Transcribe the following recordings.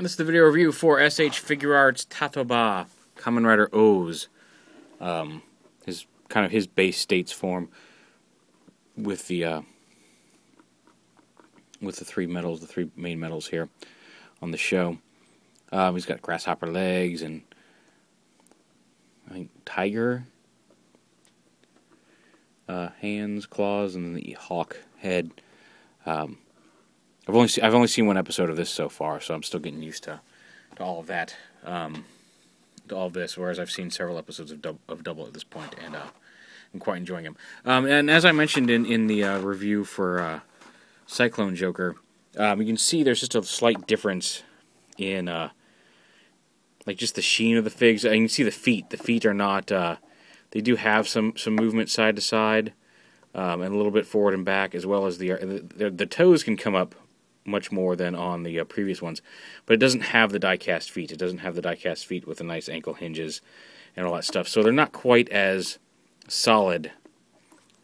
And this is the video review for SHFiguarts TATOBA Kamen Rider OOO's. His base states form with the three main medals here on the show. He's got grasshopper legs and I think tiger hands, claws, and then the hawk head. I've only seen one episode of this so far, so I'm still getting used to all of that, to all of this. Whereas I've seen several episodes of Double at this point, and I'm quite enjoying them. And as I mentioned in the review for Cyclone Joker, you can see there's just a slight difference in like just the sheen of the figs. You can see the feet. The feet are not. They do have some movement side to side, and a little bit forward and back, as well as the toes can come up much more than on the previous ones, but it doesn't have the die-cast feet. It doesn't have the die-cast feet with the nice ankle hinges and all that stuff. So they're not quite as solid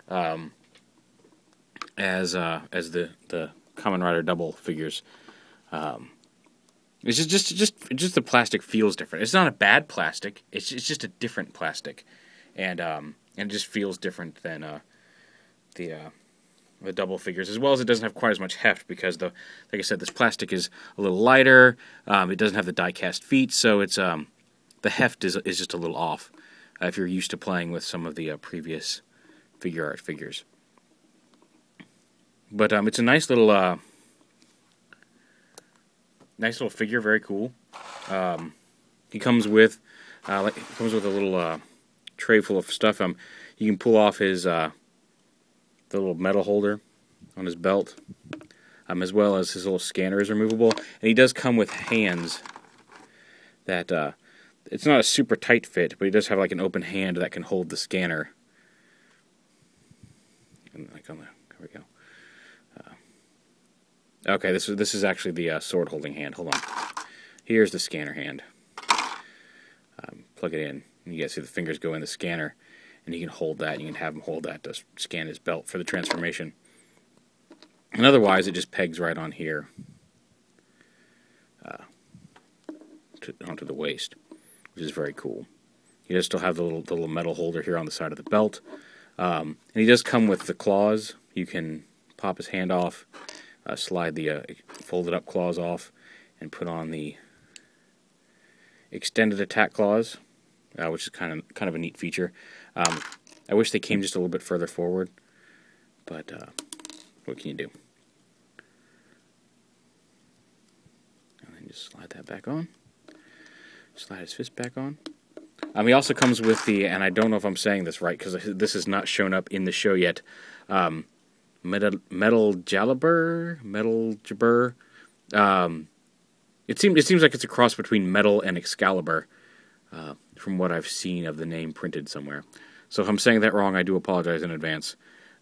as the Kamen Rider double figures. It's just the plastic feels different. It's not a bad plastic. It's just a different plastic, and it just feels different than the double figures, as well as it doesn't have quite as much heft because like I said, this plastic is a little lighter. It doesn't have the die-cast feet, so it's the heft is just a little off if you're used to playing with some of the previous figure art figures. But it's a nice little figure, very cool. He comes with a little tray full of stuff. You can pull off his the little metal holder on his belt, as well as his little scanner is removable. And he does come with hands that, it's not a super tight fit, but he does have like an open hand that can hold the scanner. And like there we go. Okay, this is actually the sword holding hand. Hold on. Here's the scanner hand. Plug it in, and you guys see the fingers go in the scanner. And you can hold that. You can have him hold that to scan his belt for the transformation. And otherwise, it just pegs right on here onto the waist, which is very cool. He does still have the little metal holder here on the side of the belt. And he does come with the claws. You can pop his hand off, slide the folded up claws off, and put on the extended attack claws, which is kind of a neat feature. I wish they came just a little bit further forward, but what can you do? And then just slide that back on. Slide his fist back on. He also comes with and I don't know if I'm saying this right because this has not shown up in the show yet. Metal Jabber. It seems like it's a cross between metal and Excalibur. From what I've seen of the name printed somewhere. So if I'm saying that wrong, I do apologize in advance,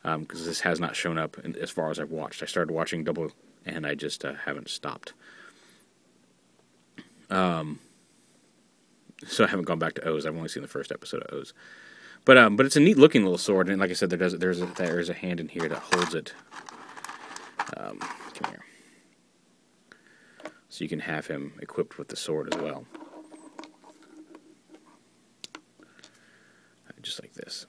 because this has not shown up as far as I've watched. I started watching Double, and I just haven't stopped. So I haven't gone back to OOO's. I've only seen the first episode of OOO's. But it's a neat-looking little sword, and like I said, there's a hand in here that holds it. Come here. So you can have him equipped with the sword as well. Just like this.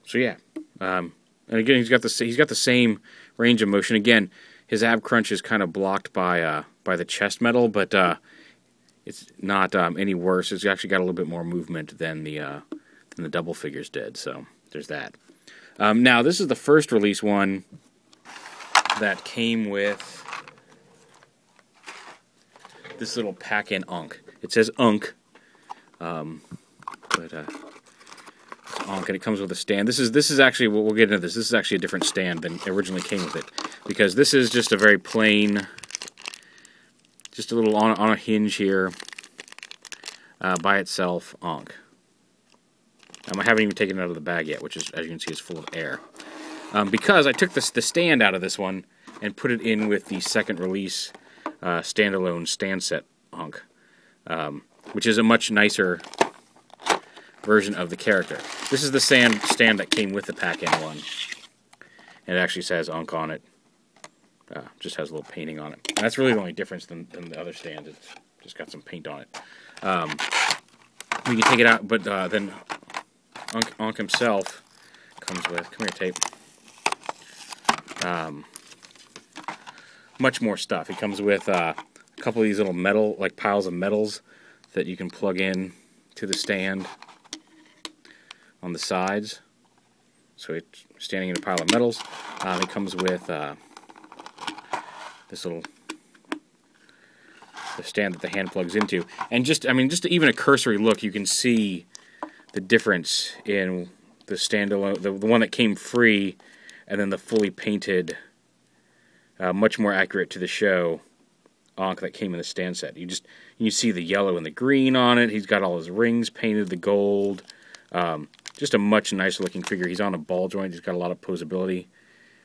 So yeah, and again he's got the same range of motion. Again, his ab crunch is kind of blocked by the chest metal, but it's not any worse. It's actually got a little bit more movement than the double figures did. So there's that. Now this is the first release one that came with this little pack-in Ankh. It says Ankh. Ankh, and it comes with a stand. This is actually, we'll get into this. This is actually a different stand than originally came with it, because this is just a very plain, just a little on a hinge here, by itself Ankh. I haven't even taken it out of the bag yet, which is, as you can see, is full of air. Because I took the stand out of this one and put it in with the second release standalone stand set Ankh. Which is a much nicer version of the character. This is the stand that came with the pack-in one. And it actually says Ankh on it. Just has a little painting on it. And that's really the only difference than the other stand. It's just got some paint on it. We can take it out, but then Ankh himself comes with, come here, tape, much more stuff. He comes with a couple of these little metal, like piles of metals that you can plug in to the stand on the sides. So it's standing in a pile of metals. It comes with this little the stand that the hand plugs into, and just even a cursory look, you can see the difference in the standalone, the one that came free, and then the fully painted, much more accurate to the show Ankh that came in the stand set. You see the yellow and the green on it. He's got all his rings painted the gold. Just a much nicer looking figure. He's on a ball joint. He's got a lot of posability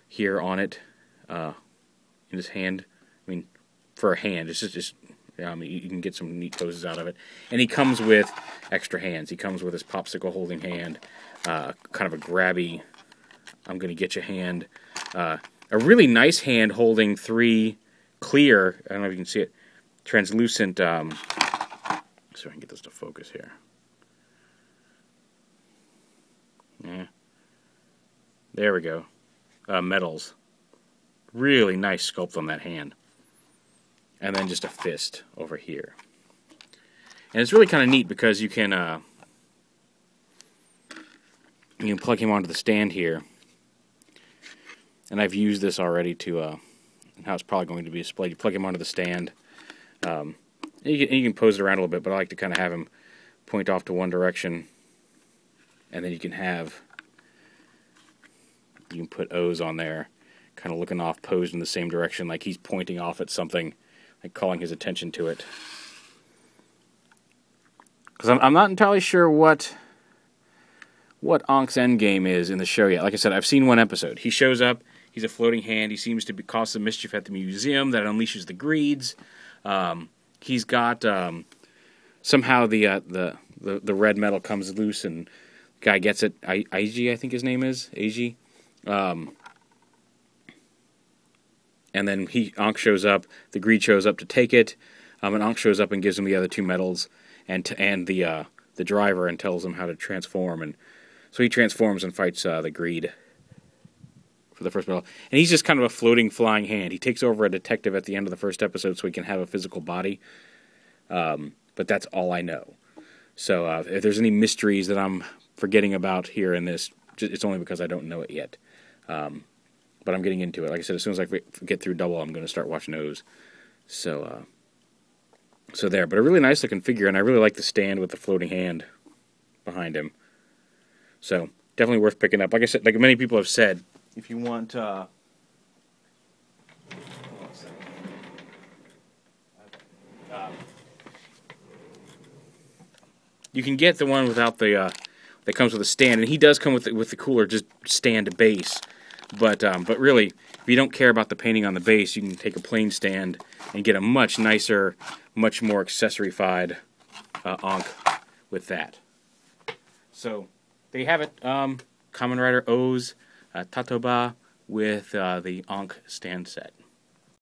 here on it, in his hand. I mean, for a hand, it's just you can get some neat poses out of it. And he comes with extra hands. He comes with his popsicle holding hand, kind of a grabby, I'm going to get you hand. A really nice hand holding 3 clear, I don't know if you can see it, translucent, so I can get this to focus here. Yeah. There we go. Metals. Really nice sculpt on that hand. And then just a fist over here. And it's really kind of neat because you can plug him onto the stand here. And I've used this already to how it's probably going to be displayed. You plug him onto the stand. You can pose it around a little bit, but I like to kind of have him point off to one direction. And then you can put O's on there, kind of looking off, posed in the same direction, like he's pointing off at something, like calling his attention to it. Because I'm not entirely sure what Ankh's endgame is in the show yet. Like I said, I've seen one episode. He shows up, he's a floating hand, he seems to cause some mischief at the museum that unleashes the greeds. He's got, somehow the red metal comes loose and guy gets it. Aiji, I think his name is. Aiji. And then Ankh shows up, the greed shows up to take it, and Ankh shows up and gives him the other 2 medals and the driver and tells him how to transform. And so he transforms and fights the greed for the first medal. And he's just kind of a floating, flying hand. He takes over a detective at the end of the first episode so he can have a physical body. But that's all I know. So if there's any mysteries that I'm forgetting about here in this, it's only because I don't know it yet. But I'm getting into it. Like I said, as soon as I get through Double, I'm going to start watching O's. So there. But a really nice looking figure, and I really like the stand with the floating hand behind him. So definitely worth picking up. Like I said, like many people have said, if you want, you can get the one without the that comes with a stand, and he does come with the cooler just stand base. But really, if you don't care about the painting on the base, you can take a plain stand and get a much nicer, much more accessory-fied Ankh with that. So there you have it. Kamen Rider OOO TATOBA with the Ankh stand set.